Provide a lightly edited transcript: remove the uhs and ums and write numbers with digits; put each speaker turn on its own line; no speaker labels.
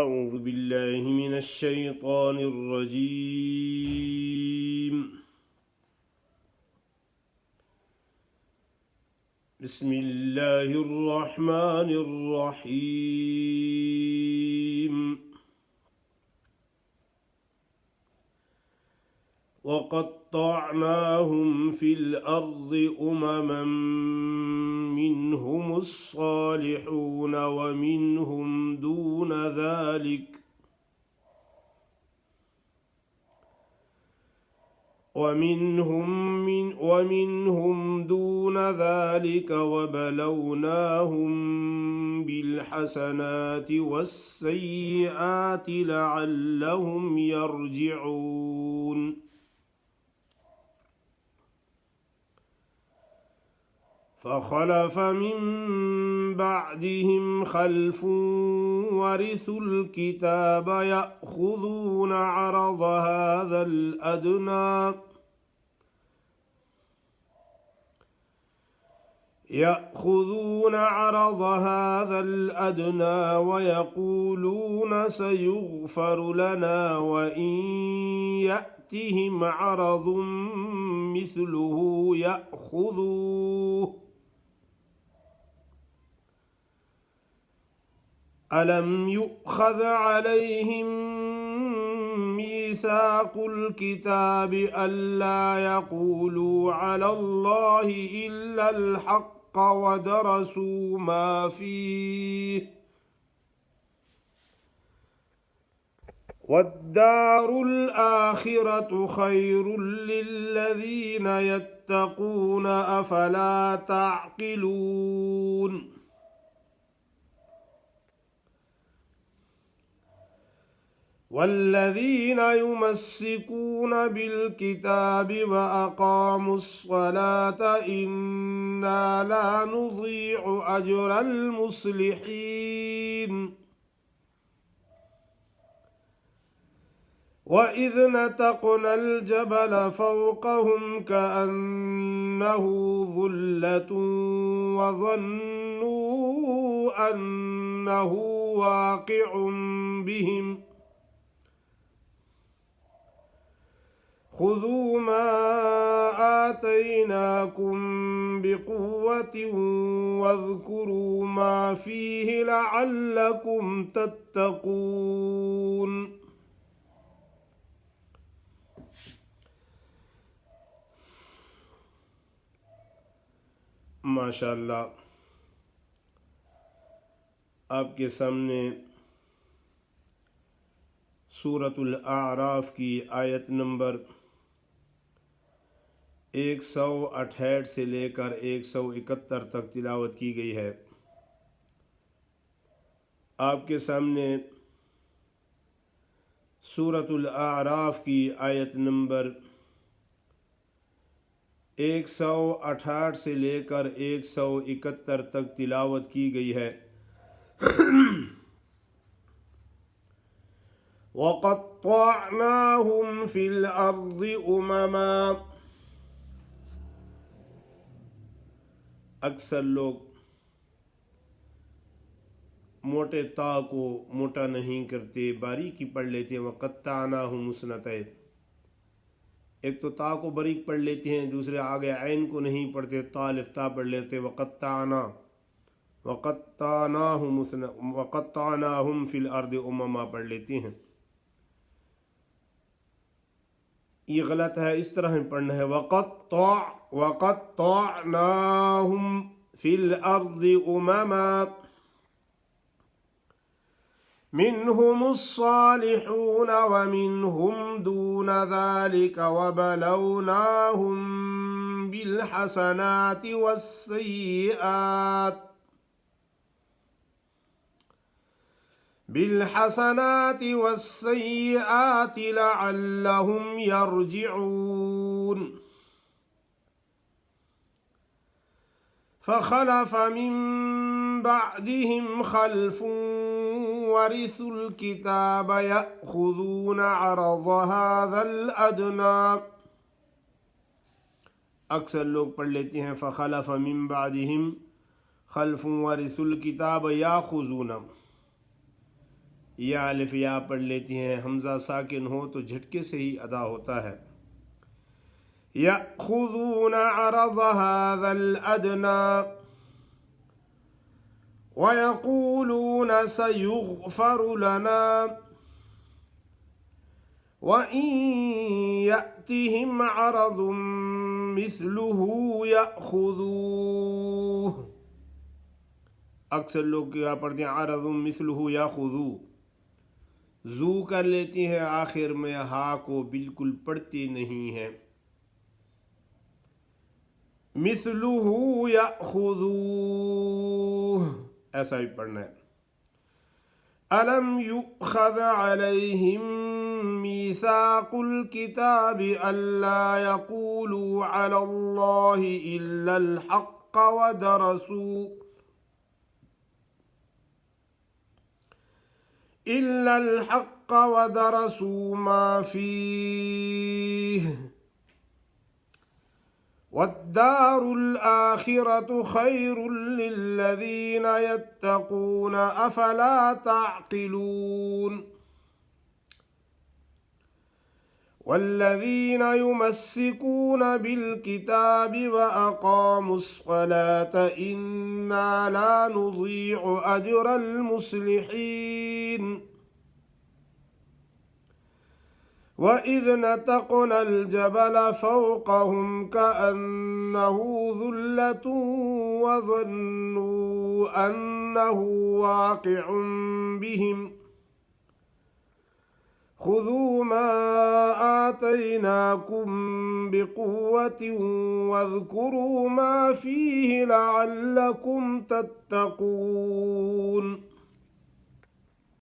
أعوذ بالله من الشيطان الرجيم. بسم الله الرحمن الرحيم. وقطعناهم في الأرض أمما منهم الصالحون ومنهم دون ذلك وبلوناهم بالحسنات والسيئات لعلهم يرجعون. فخلف من بعدهم خلف ورثوا الكتاب يأخذون عرض هذا الأدنى ويقولون سيغفر لنا وإن يأتهم عرض مثله يأخذوه. ألم يؤخذ عليهم ميثاق الكتاب ألا يقولوا على الله إلا الحق ودرسوا ما فيه والدار الآخرة خير للذين يتقون أفلا تعقلون. والذين يمسكون بالكتاب وأقاموا الصلاة إنا لا نضيع أجر المصلحين. وإذ نتقنا الجبل فوقهم كأنه ظلة وظنوا أنه واقع بهم خذوا ما آتيناكم بقوة واذكروا ما فيه لعلكم تتقون. माशाअल्लाह, आपके सामने सूरतुल आराफ की आयत नंबर 168 से लेकर 171 तक तिलावत की गई है। आपके सामने सूरतुल आराफ की आयत नंबर 168 से लेकर 171 तक तिलावत की गई है। वक़त्तअनाहुम फ़िल अर्ज़ि उममा। अक्सर लोग मोटे ता को मोटा नहीं करते, बारीकी पढ़ लेते हैं। वक़त्तअनाहुम मुस्नतैन, एक तो ता को बारीक पढ़ लेते हैं, दूसरे आगे ऐन को नहीं पढ़ते, ता लिफ्ता पढ़ लेते। वक़त्तअनाहुम फ़िल अर्ज़ि उममा पढ़ लेते हैं। ये गलत है, इस तरह पढ़ना है वक़त्तअनाहुम फ़िल अर्ज़ि उममा मिनहुमुस्सालिहून वमिनहुम दून ज़ालिक वबलौनाहुम बिलहसनाति वस्सय्यिआति लअल्लहुम यरजिऊन। फखलफ मिन बअदिहिम खल्फुन वरिसुल किताब यअखुज़ून अरज़ हाज़ल अदना। अक्सर लोग पढ़ लेते हैं फ़खलफ़ मिन बअदिहिम खल्फुन वरिसुल किताब याख़ुज़ून। या अलिफ या पढ़ लेती हैं, हमज़ा साकिन हो तो झटके से ही अदा होता है। यअख़ुज़ून अरज़ हाज़ल अदना वयक़ूलून सयुग़फ़रु लना वइन यअतिहिम अरज़ुम मिस्लुहु यअख़ुज़ूह। अक्सर लोग क्या पढ़ते हैं अरज़ुम मिस्लुहु यअख़ुज़ू, जू कर लेती हैं आखिर में, हा को बिल्कुल पढ़ती नहीं है। मिस्लुहु यअख़ुज़ूह ऐसा ही पढ़ना है। अलम युख़ज़ अलैहिम मीसाक़ुल किताबि अल्ला यक़ूलू अलल्लाहि इल्लल हक़्क़ वदरसू मा फ़ीह वद्दारुल आखिरतु खैरुल लिल्लज़ीन यत्तक़ून अफ़ला तअक़िलून। वल्लज़ीन युमस्सिकून बिल्किताबि वअक़ामुस्सलात इन्ना ला नुज़ीअु अज्रल मुस्लिहीन। वइज़ नतक़नल जबल फ़ौक़हुम कअन्नहु ज़ुल्लतुन वज़न्नू अन्नहु वाक़िउन बिहिम ख़ुज़ू मा आतैनाकुम बिक़ुव्वतिन वज़्कुरू मा फ़ीहि लअल्लकुम तत्तक़ून।